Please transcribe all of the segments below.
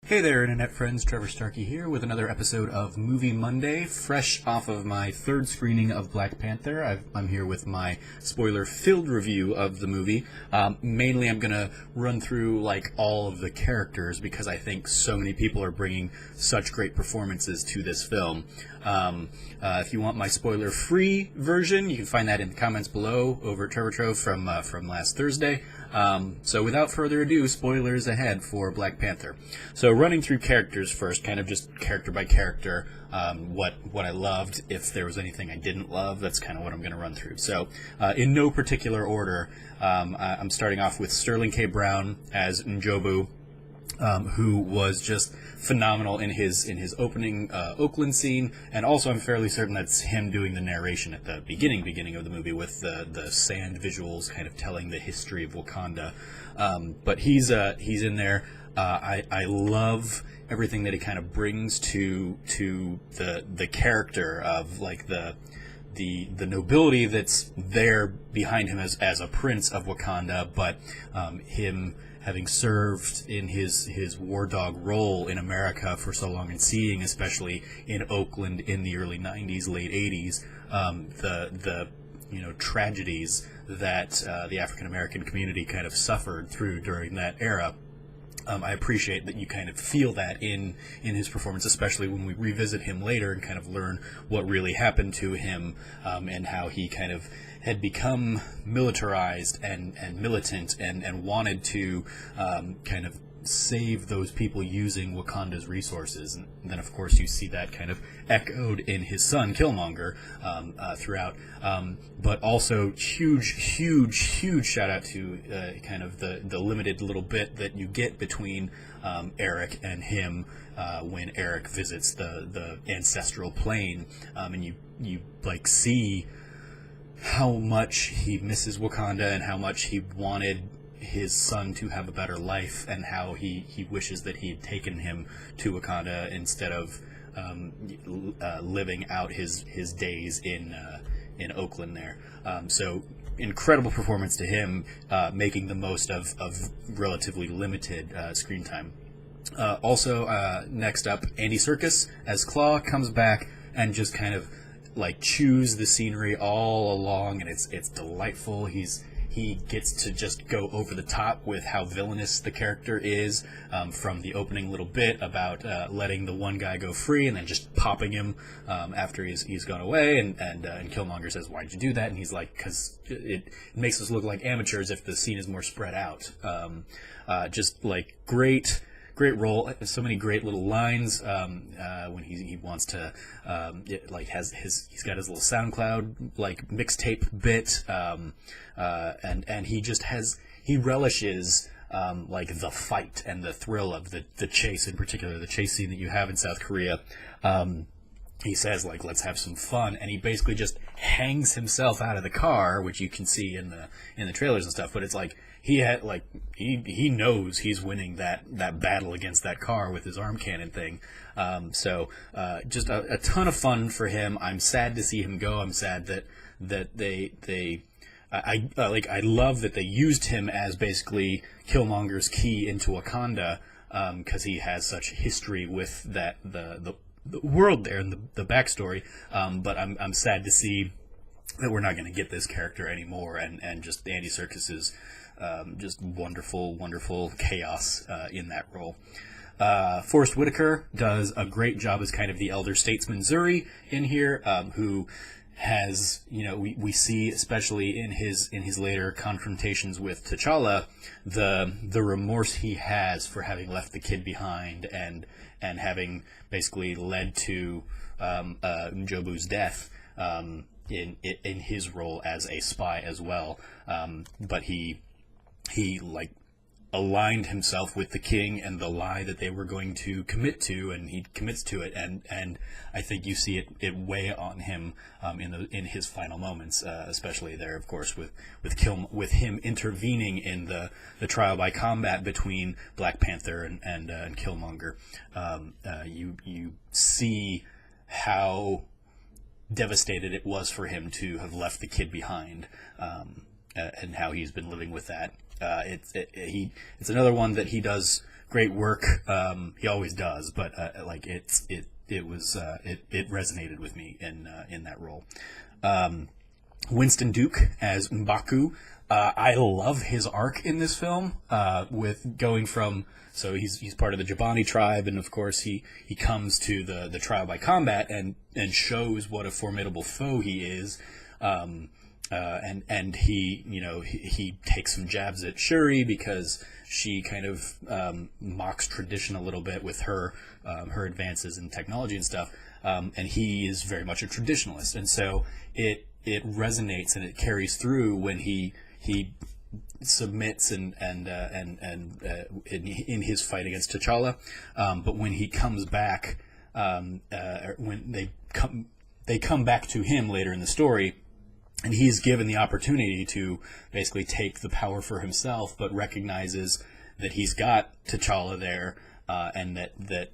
Hey there, Internet friends. Trevor Starkey here with another episode of Movie Monday, fresh off of my third screening of Black Panther. I'm here with my spoiler-filled review of the movie. Mainly, I'm going to run through all of the characters because I think so many people are bringing such great performances to this film. If you want my spoiler-free version, you can find that in the comments below over at Trevor Trove from last Thursday. So without further ado, spoilers ahead for Black Panther. So running through characters first, kind of just character by character, what I loved, if there was anything I didn't love, that's kind of what I'm going to run through. So in no particular order, I'm starting off with Sterling K. Brown as Njobu, who was just phenomenal in his opening Oakland scene, and also I'm fairly certain that's him doing the narration at the beginning of the movie with the sand visuals kind of telling the history of Wakanda. But he's in there. I love everything that he kind of brings to the character of the nobility that's there behind him as a prince of Wakanda, but him having served in his war dog role in America for so long and seeing, especially in Oakland in the early 90s, late 80s, the tragedies that the African American community kind of suffered through during that era. I appreciate that you kind of feel that in his performance, especially when we revisit him later and kind of learn what really happened to him, and how he kind of had become militarized and militant and wanted to kind of save those people using Wakanda's resources. And then, of course, you see that kind of echoed in his son, Killmonger, throughout. But also, huge shout out to kind of the limited little bit that you get between Eric and him when Eric visits the ancestral plane, and you see how much he misses Wakanda and how much he wanted his son to have a better life, and how he wishes that he had taken him to Wakanda instead of living out his days in Oakland there. So incredible performance to him, making the most of relatively limited screen time. Also, next up, Andy Serkis as Claw comes back and just kind of chews the scenery all along, and it's delightful. He gets to just go over the top with how villainous the character is, from the opening little bit about letting the one guy go free and then just popping him after he's gone away, and Killmonger says, "Why'd you do that?" And he's like, "Because it makes us look like amateurs if the scene is more spread out." Just great role, so many great little lines when he wants to he's got his little SoundCloud mixtape bit, and he relishes the fight and the thrill of the chase, in particular the chase scene that you have in South Korea. He says, let's have some fun, and he basically just hangs himself out of the car, which you can see in the trailers and stuff, but it's he knows he's winning that battle against that car with his arm cannon thing. So just a ton of fun for him. I'm sad to see him go. I'm sad that I love that they used him as basically Killmonger's key into Wakanda, because he has such history with the world there and the backstory. But I'm sad to see that we're not going to get this character anymore, and just Andy Serkis's just wonderful chaos in that role. Forrest Whitaker does a great job as kind of the elder statesman Zuri in here, who has, we see, especially in his later confrontations with T'Challa, the remorse he has for having left the kid behind and having basically led to Njobu's death, in his role as a spy as well. But he aligned himself with the king and the lie that they were going to commit to, and he commits to it, and I think you see it weigh on him in his final moments, especially there, of course, with him intervening in the trial by combat between Black Panther and Killmonger. You see how devastated it was for him to have left the kid behind, and how he's been living with that. It's another one that he does great work. He always does, but like it resonated with me in that role. Winston Duke as M'Baku. I love his arc in this film, with going from, so he's part of the Jabani tribe, and of course he comes to the trial by combat and shows what a formidable foe he is, and he takes some jabs at Shuri because she kind of mocks tradition a little bit with her advances in technology and stuff, and he is very much a traditionalist, and so it resonates and it carries through when he submits and in his fight against T'Challa, but when he comes back, when they come back to him later in the story, and he's given the opportunity to basically take the power for himself, but recognizes that he's got T'Challa there, and that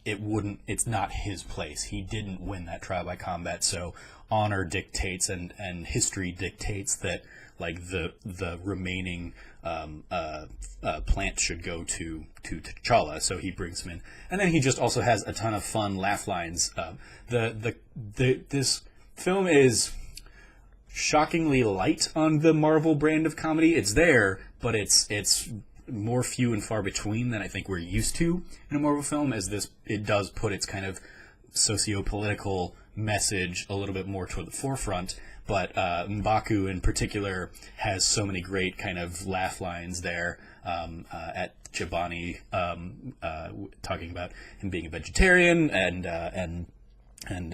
it's not his place. He didn't win that trial by combat, so honor dictates and history dictates that like the remaining plant should go to T'Challa. So he brings him in, and then he just also has a ton of fun laugh lines. This film is shockingly light on the Marvel brand of comedy. It's there, but it's more few and far between than I think we're used to in a Marvel film, as it does put its kind of socio-political message a little bit more toward the forefront. But M'Baku in particular has so many great kind of laugh lines there, at Jabani talking about him being a vegetarian and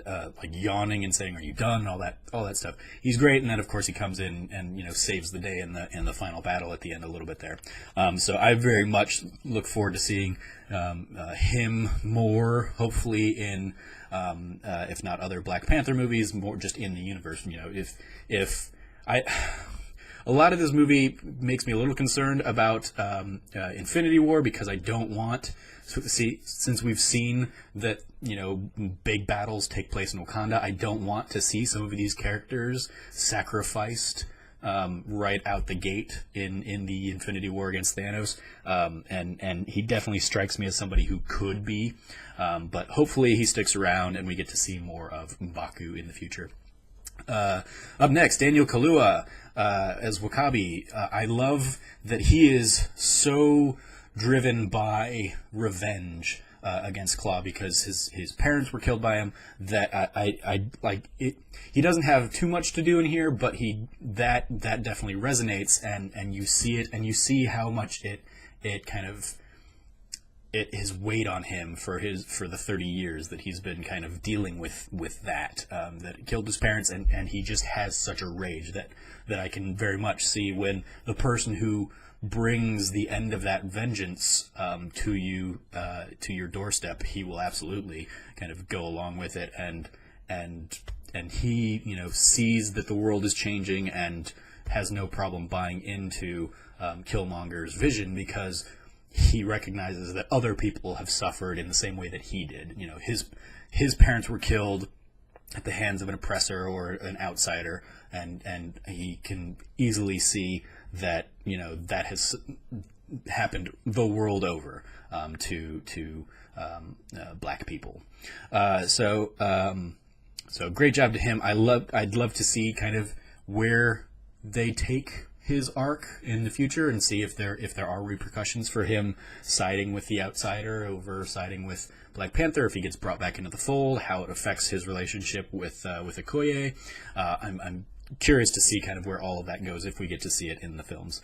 like yawning and saying, "Are you done?" and all that stuff. He's great, and then of course he comes in and saves the day in the final battle at the end a little bit there. So I very much look forward to seeing him more, hopefully in if not other Black Panther movies, more just in the universe. If a lot of this movie makes me a little concerned about Infinity War, because I don't want to see, since we've seen that big battles take place in Wakanda, I don't want to see some of these characters sacrificed right out the gate in the Infinity War against Thanos, and he definitely strikes me as somebody who could be, but hopefully he sticks around and we get to see more of M'Baku in the future. Up next, Daniel Kaluuya as W'Kabi. I love that he is so driven by revenge against Claw, because his parents were killed by him. That I like it. He doesn't have too much to do in here, but that definitely resonates, and you see it, and you see how much it kind of his weight on him for the 30 years that he's been kind of dealing with that it killed his parents, and he just has such a rage that I can very much see when the person who brings the end of that vengeance to you, to your doorstep, he will absolutely kind of go along with it, and he sees that the world is changing and has no problem buying into Killmonger's vision, because he recognizes that other people have suffered in the same way that he did. His parents were killed at the hands of an oppressor or an outsider, and he can easily see that that has happened the world over to black people. So great job to him. I'd love to see kind of where they take his arc in the future, and see if there are repercussions for him siding with the outsider over siding with Black Panther, if he gets brought back into the fold, how it affects his relationship with Okoye. I'm curious to see kind of where all of that goes if we get to see it in the films.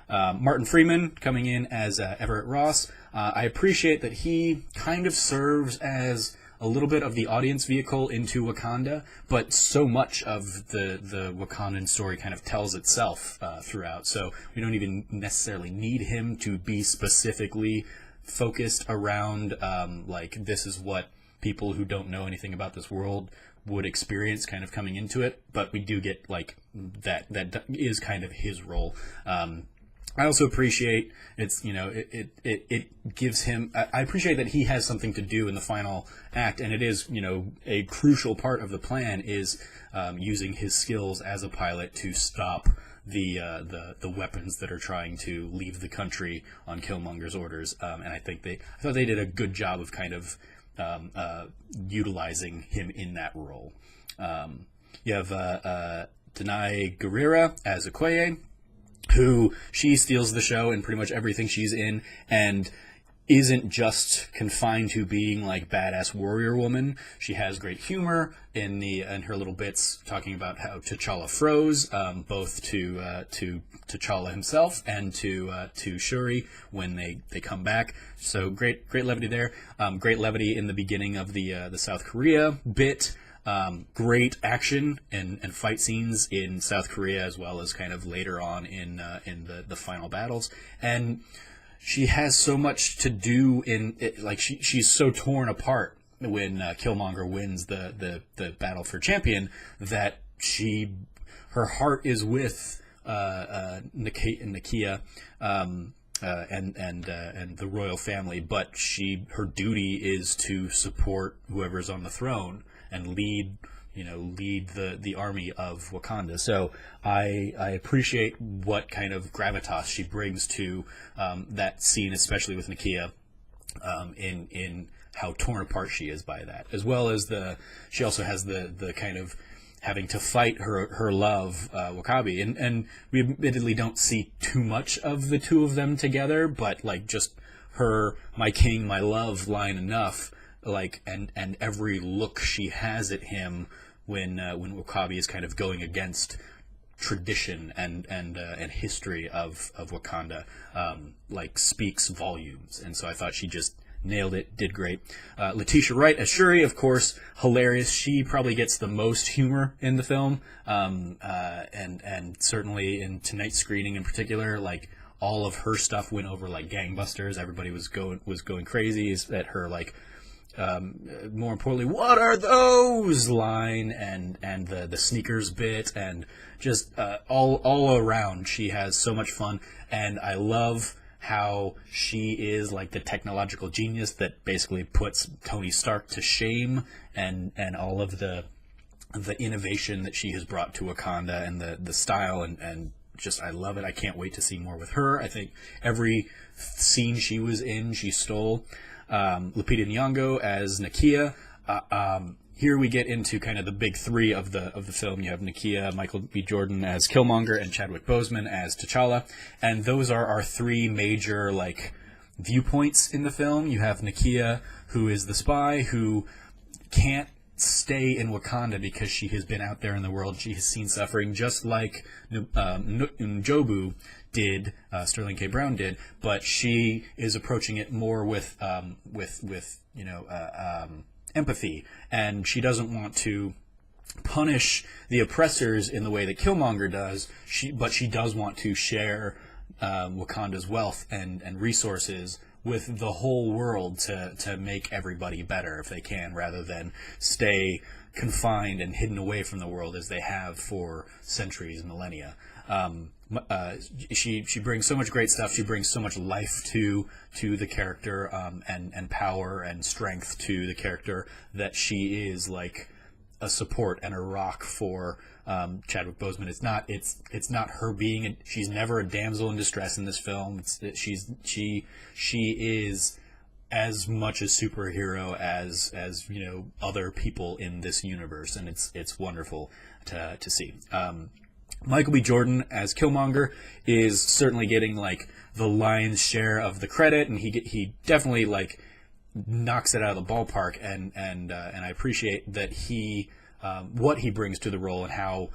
Martin Freeman coming in as Everett Ross. I appreciate that he kind of serves as a little bit of the audience vehicle into Wakanda, but so much of the Wakandan story kind of tells itself throughout, so we don't even necessarily need him to be specifically focused around like this is what people who don't know anything about this world would experience kind of coming into it, but we do get like that is kind of his role. I also appreciate it gives him, I appreciate that he has something to do in the final act, and it is, a crucial part of the plan is using his skills as a pilot to stop the weapons that are trying to leave the country on Killmonger's orders. And I thought they did a good job of kind of utilizing him in that role. You have Danai Gurira as Okoye, who she steals the show in pretty much everything she's in, and isn't just confined to being like badass warrior woman. She has great humor in her little bits talking about how T'Challa froze, both to T'Challa himself and to Shuri when they come back. So great levity there. Great levity in the beginning of the South Korea bit. Great action and fight scenes in South Korea, as well as kind of later on in the final battles. And she has so much to do in it, like she's so torn apart when Killmonger wins the battle for champion, that her heart is with Nakia and the royal family, but her duty is to support whoever's on the throne and lead the army of Wakanda. So I appreciate what kind of gravitas she brings to that scene, especially with Nakia, in how torn apart she is by that, as well as she also has the kind of having to fight her love, Wakabi, and we admittedly don't see too much of the two of them together, but like just her "my king, my love" line enough, like and every look she has at him when Wakabi is kind of going against tradition and history of Wakanda, like speaks volumes. And so I thought she just nailed it, did great. Letitia Wright as Shuri, of course, hilarious. She probably gets the most humor in the film, and certainly in tonight's screening in particular, like all of her stuff went over like gangbusters. Everybody was going crazy at her like. More importantly, "what are those" line and the sneakers bit, and just all around she has so much fun. And I love how she is like the technological genius that basically puts Tony Stark to shame, and all of the innovation that she has brought to Wakanda, and the style, and just I love it. I can't wait to see more with her. I think every scene she was in, she stole. Lupita Nyong'o as Nakia. Here we get into kind of the big three of the film. You have Nakia, Michael B. Jordan as Killmonger, and Chadwick Boseman as T'Challa, and those are our three major like viewpoints in the film. You have Nakia, who is the spy who can't stay in Wakanda because she has been out there in the world. She has seen suffering, just like Njobu did, Sterling K. Brown did, but she is approaching it more with empathy, and she doesn't want to punish the oppressors in the way that Killmonger does. But she does want to share Wakanda's wealth and resources with the whole world to make everybody better if they can, rather than stay confined and hidden away from the world as they have for centuries, millennia. She brings so much great stuff. She brings so much life to the character, and power and strength to the character, that she is like a support and a rock for Chadwick Boseman. It's not her being. She's never a damsel in distress in this film. She is as much a superhero as other people in this universe, and it's wonderful to see. Michael B. Jordan as Killmonger is certainly getting like the lion's share of the credit, and he definitely like knocks it out of the ballpark, and I appreciate that he what he brings to the role, and how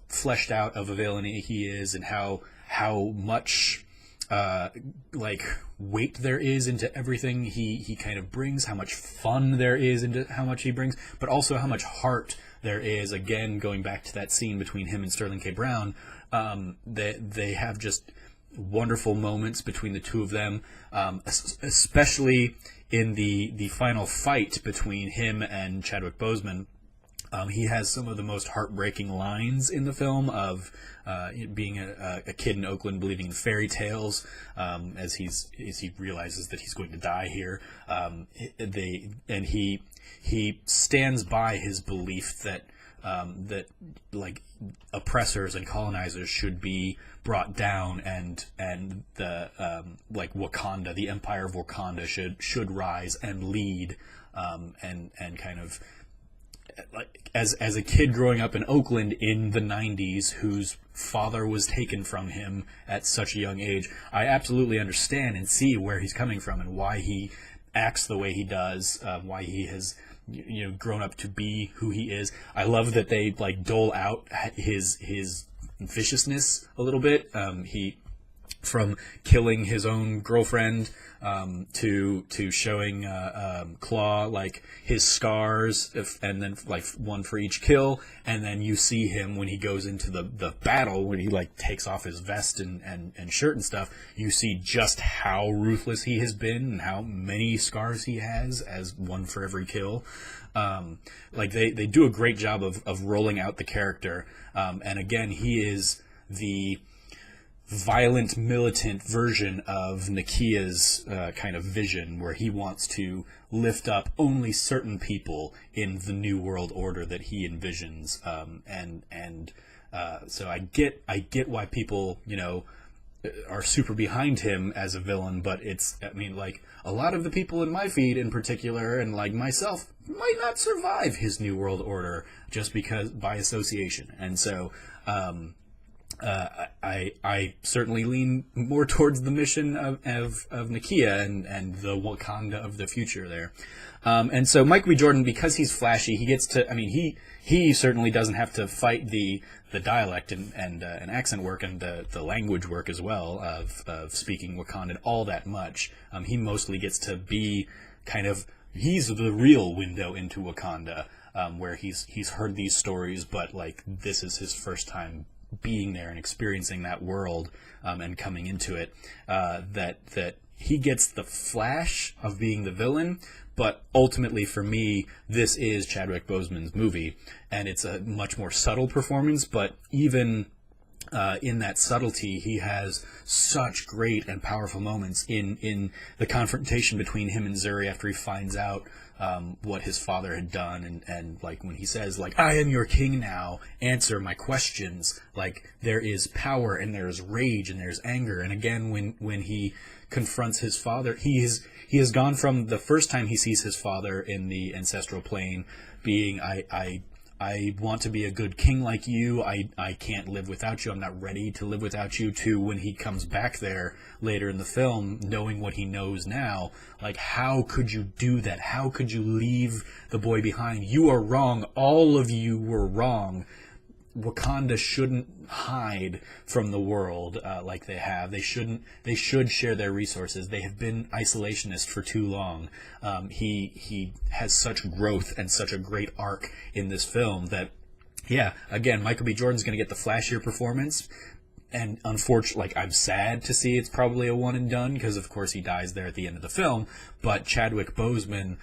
fleshed out of a villain he is, and how much like weight there is into everything he kind of brings, how much fun there is into how much he brings, but also how much heart there is. Again, going back to that scene between him and Sterling K. Brown, they have just wonderful moments between the two of them, especially in the final fight between him and Chadwick Boseman. He has some of the most heartbreaking lines in the film, of being a kid in Oakland believing in fairy tales, as he realizes that he's going to die here. He stands by his belief that that like oppressors and colonizers should be brought down, and the like Wakanda, the Empire of Wakanda should rise and lead, and kind of like as a kid growing up in Oakland in the 90s, whose father was taken from him at such a young age, I absolutely understand and see where he's coming from and why he acts the way he does, why he has grown up to be who he is. I love that they like dole out his viciousness a little bit. He from killing his own girlfriend to showing Claw like his scars, and then like one for each kill, and then you see him when he goes into the battle, when he like takes off his vest and shirt and stuff, you see just how ruthless he has been and how many scars he has, as one for every kill. Like they do a great job of rolling out the character, and again, he is the violent, militant version of Nakia's kind of vision, where he wants to lift up only certain people in the new world order that he envisions. So I get why people, are super behind him as a villain, but like a lot of the people in my feed in particular, and like myself, might not survive his new world order just because by association. And so, I certainly lean more towards the mission of Nakia and the Wakanda of the future there. And so Michael B. Jordan, because he's flashy, he gets to, he certainly doesn't have to fight the dialect and accent work and the language work as well of speaking Wakandan all that much. He mostly gets to be he's the real window into Wakanda, where he's heard these stories, but like this is his first time being there and experiencing that world, and coming into it, that he gets the flash of being the villain, but ultimately for me, this is Chadwick Boseman's movie, and it's a much more subtle performance, but even in that subtlety, he has such great and powerful moments in the confrontation between him and Zuri after he finds out what his father had done, and like when he says like, I am your king now, answer my questions. Like there is power and there's rage and there's anger. And again, when he confronts his father, he has gone from the first time he sees his father in the ancestral plane being, I want to be a good king like you. I can't live without you. I'm not ready to live without you, to when he comes back there later in the film, knowing what he knows now. Like, how could you do that? How could you leave the boy behind? You are wrong. All of you were wrong. Wakanda shouldn't hide from the world like they have. They should share their resources. They have been isolationist for too long. He has such growth and such a great arc in this film that, yeah, again, Michael B. Jordan's going to get the flashier performance. And unfortunately, like, I'm sad to see it's probably a one and done, because of course he dies there at the end of the film. But Chadwick Boseman,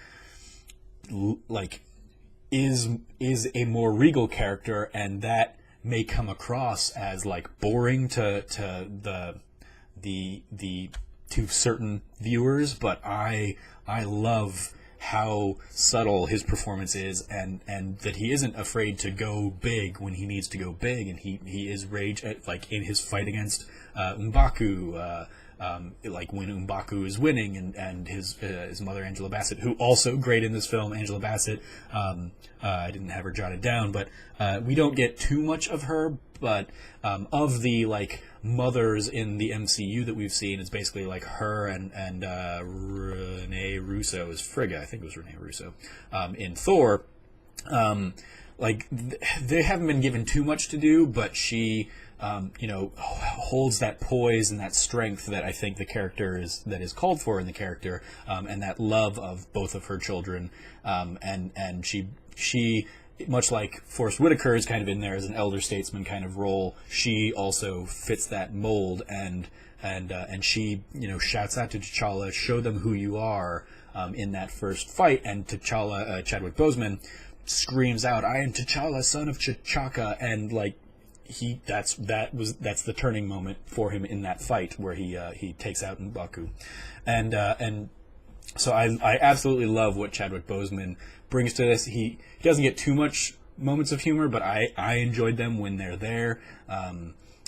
like, is a more regal character, and that may come across as like boring to certain viewers, but I love how subtle his performance is, and that he isn't afraid to go big when he needs to go big, and he is rage like in his fight against M'Baku, like when M'Baku is winning, and his mother Angela Bassett, who also great in this film. Angela Bassett, I didn't have her jotted down, but we don't get too much of her. But of the like mothers in the MCU that we've seen, it's basically like her and Renee Russo is Frigga. I think it was Renee Russo in Thor. Like they haven't been given too much to do, but she holds that poise and that strength that I think the character is called for in the character, and that love of both of her children, and she much like Forrest Whitaker is kind of in there as an elder statesman kind of role. She also fits that mold, and she shouts out to T'Challa, "Show them who you are," in that first fight, and T'Challa, Chadwick Boseman, screams out, "I am T'Challa, son of T'Chaka," and like. That's the turning moment for him in that fight where he takes out M'Baku, and so I absolutely love what Chadwick Boseman brings to this. He doesn't get too much moments of humor, but I enjoyed them when they're there.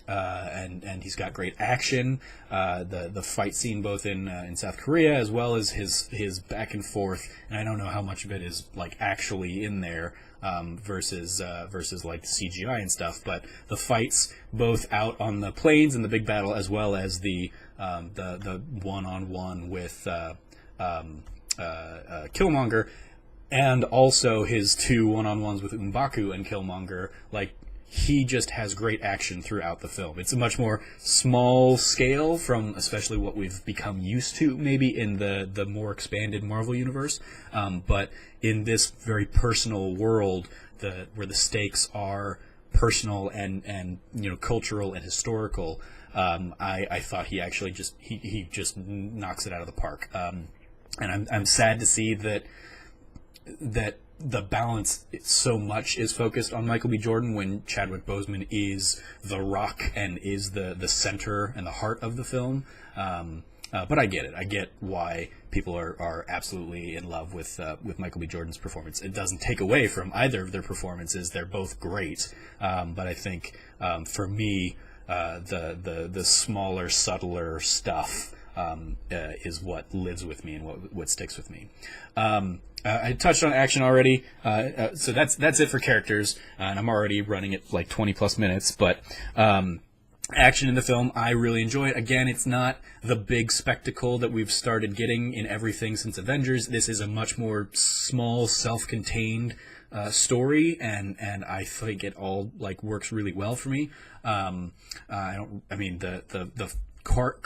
And he's got great action. The fight scene both in South Korea, as well as his back and forth. And I don't know how much of it is like actually in there versus like the CGI and stuff. But the fights both out on the plains in the big battle, as well as the one-on-one with Killmonger, and also his two one-on-ones with M'Baku and Killmonger, like, he just has great action throughout the film. It's a much more small scale from especially what we've become used to maybe in the more expanded Marvel universe. But in this very personal world, where the stakes are personal and cultural and historical, I thought he actually he just knocks it out of the park. And I'm sad to see that the balance so much is focused on Michael B. Jordan when Chadwick Boseman is the rock and is the center and the heart of the film. But I get it. I get why people are absolutely in love with Michael B. Jordan's performance. It doesn't take away from either of their performances. They're both great. But I think for me, the smaller, subtler stuff is what lives with me and what sticks with me. I touched on action already, so that's it for characters, and I'm already running it like 20 plus minutes, but action in the film, I really enjoy it. Again, it's not the big spectacle that we've started getting in everything since Avengers. This is a much more small, self-contained story, and I think it all like works really well for me. The car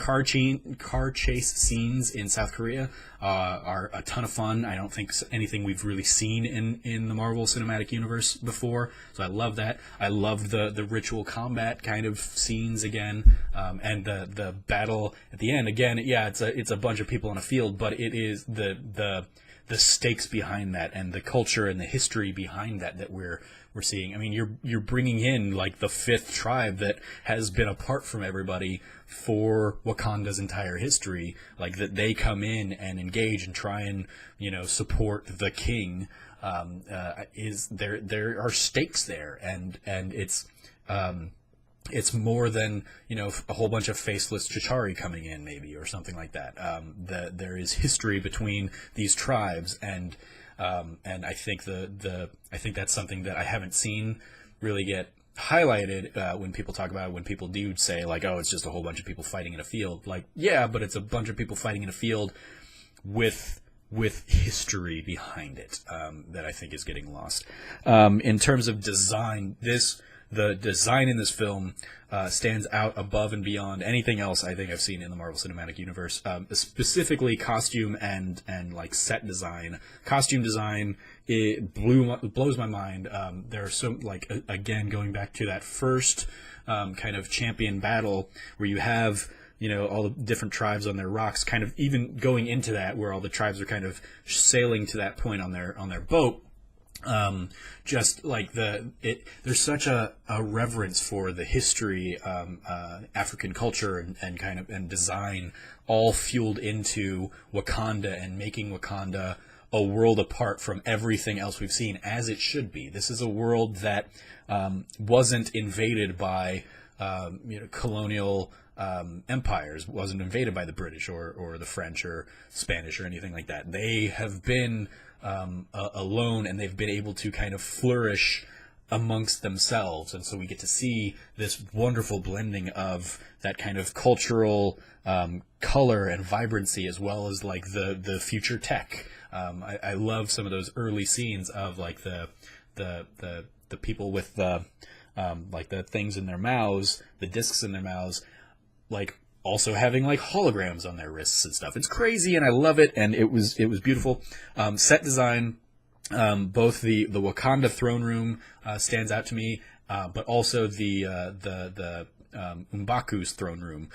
chase scenes in South Korea are a ton of fun. I don't think anything we've really seen in the Marvel Cinematic Universe before, so I love that. I loved the ritual combat kind of scenes again, and the battle at the end. Again, yeah, it's a bunch of people on a field, but it is the stakes behind that and the culture and the history behind that we're seeing. I mean, you're bringing in like the fifth tribe that has been apart from everybody for Wakanda's entire history, like that they come in and engage and try and support the king. There are stakes there, and it's more than a whole bunch of faceless Chitauri coming in maybe or something like that. There is history between these tribes, and I think I think that's something that I haven't seen really get highlighted when people talk about it. When people do say like, oh, it's just a whole bunch of people fighting in a field, like, yeah, but it's a bunch of people fighting in a field with history behind it, that I think is getting lost. In terms of design, the design in this film stands out above and beyond anything else I think I've seen in the Marvel Cinematic Universe. Specifically, costume and like set design. Costume design, it blows my mind. There are so, like, again, going back to that first kind of champion battle where you have all the different tribes on their rocks, kind of even going into that where all the tribes are kind of sailing to that point on their boat. Just like there's such a reverence for the history, African culture and design, all fueled into Wakanda and making Wakanda a world apart from everything else we've seen, as it should be. This is a world that wasn't invaded by colonial empires, wasn't invaded by the British or the French or Spanish or anything like that. They have been alone, and they've been able to kind of flourish amongst themselves, and so we get to see this wonderful blending of that kind of cultural color and vibrancy, as well as like the future tech. I love some of those early scenes of like the people with like the things in their mouths, the discs in their mouths, like also having like holograms on their wrists and stuff. It's crazy, and I love it, and it was beautiful. Set design, both the Wakanda throne room stands out to me, but also the M'Baku's throne room,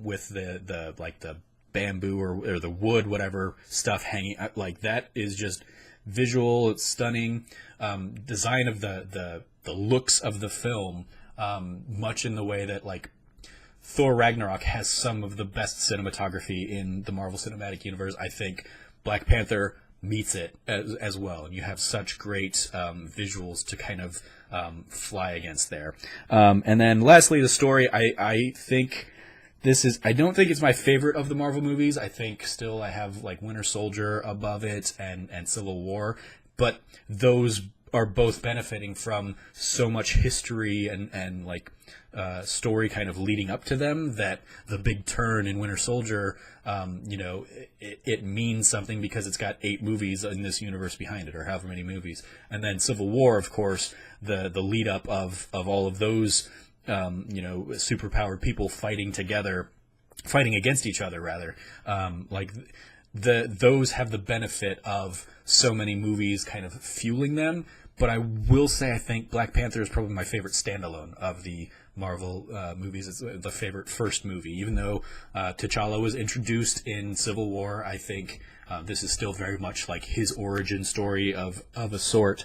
with the bamboo or the wood, whatever stuff hanging, like that is just visual. It's stunning. Design of the looks of the film, much in the way that like Thor Ragnarok has some of the best cinematography in the Marvel Cinematic Universe. I think Black Panther meets it as well, and you have such great visuals to kind of fly against there. And then lastly, the story. I think I don't think it's my favorite of the Marvel movies. I think still I have like Winter Soldier above it and Civil War, but those are both benefiting from so much history and like story kind of leading up to them, that the big turn in Winter Soldier, it means something because it's got 8 movies in this universe behind it, or however many movies. And then Civil War, of course, the lead up of all of those superpowered people fighting against each other rather. Those have the benefit of so many movies kind of fueling them. But I will say I think Black Panther is probably my favorite standalone of the Marvel movies. It's the favorite first movie. Even though T'Challa was introduced in Civil War, I think this is still very much like his origin story of a sort.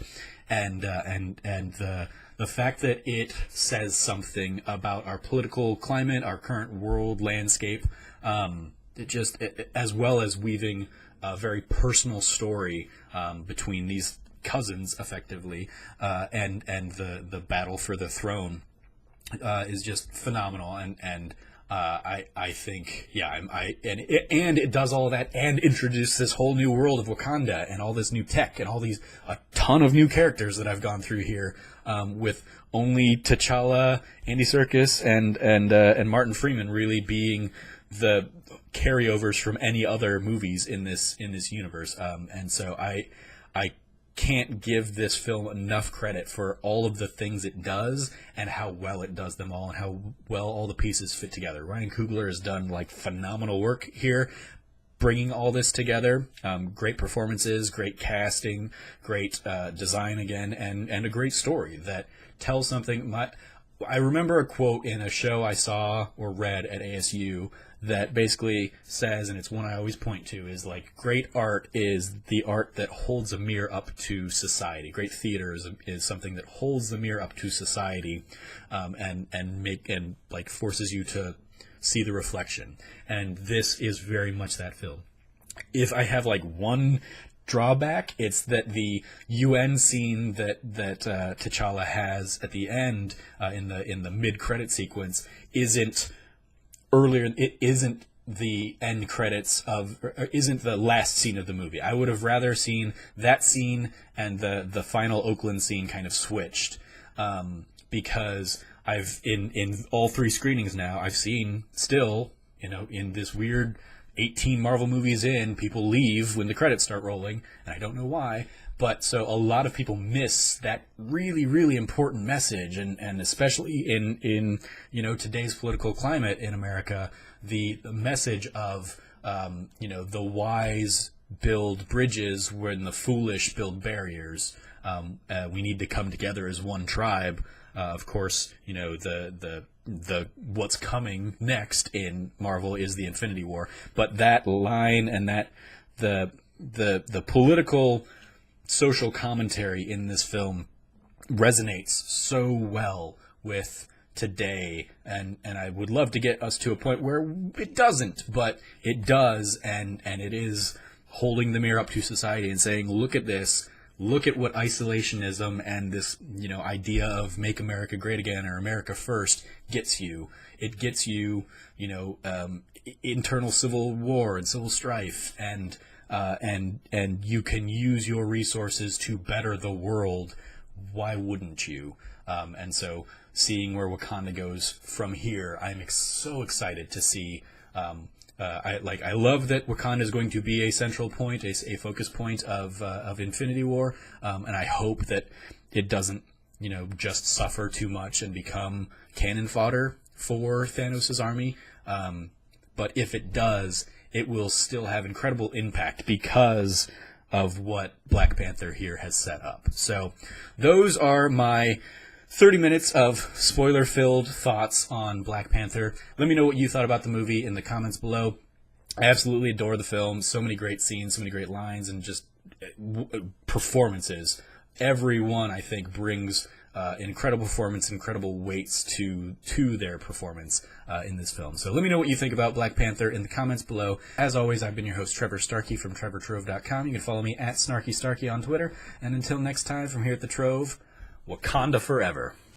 And the fact that it says something about our political climate, our current world landscape, as well as weaving a very personal story between these cousins, effectively, and the battle for the throne is just phenomenal. And I think, it does all of that and introduce this whole new world of Wakanda and all this new tech and a ton of new characters that I've gone through here, with only T'Challa, Andy Serkis, and Martin Freeman really being the carryovers from any other movies in this universe. And so I can't give this film enough credit for all of the things it does and how well it does them all and how well all the pieces fit together. Ryan Coogler has done like phenomenal work here, bringing all this together. Great performances, great casting, great design again, and a great story that tells something. I remember a quote in a show I saw or read at ASU that basically says, and it's one I always point to, is like, great art is the art that holds a mirror up to society. Great theater is something that holds the mirror up to society, and forces you to see the reflection. And this is very much that film. If I have like one drawback, it's that the UN scene that T'Challa has at the end, in the mid-credit sequence, isn't earlier. It isn't the end credits isn't the last scene of the movie. I would have rather seen that scene and the final Oakland scene kind of switched, because I've in all 3 screenings now, I've seen still, in this weird 18 Marvel movies in, people leave when the credits start rolling, and I don't know why. But so a lot of people miss that really, really important message, and especially in today's political climate in America, the message of the wise build bridges when the foolish build barriers. We need to come together as one tribe. Of course, the what's coming next in Marvel is the Infinity War, but that line and that the political social commentary in this film resonates so well with today, and I would love to get us to a point where it doesn't, but it does, and it is holding the mirror up to society and saying, look at this, look at what isolationism and this idea of make America great again or America first gets you. It gets you internal civil war and civil strife, and you can use your resources to better the world. Why wouldn't you? And so seeing where Wakanda goes from here, I'm so excited to see. I love that Wakanda is going to be a central point, a focus point of Infinity War, and I hope that it doesn't just suffer too much and become cannon fodder for Thanos' army. But if it does, it will still have incredible impact because of what Black Panther here has set up. So those are my 30 minutes of spoiler-filled thoughts on Black Panther. Let me know what you thought about the movie in the comments below. I absolutely adore the film. So many great scenes, so many great lines, and just performances. Everyone, I think, brings incredible performance, incredible weights to their performance in this film. So let me know what you think about Black Panther in the comments below. As always, I've been your host, Trevor Starkey from TrevorTrove.com. You can follow me at SnarkyStarkey on Twitter. And until next time, from here at the Trove, Wakanda forever.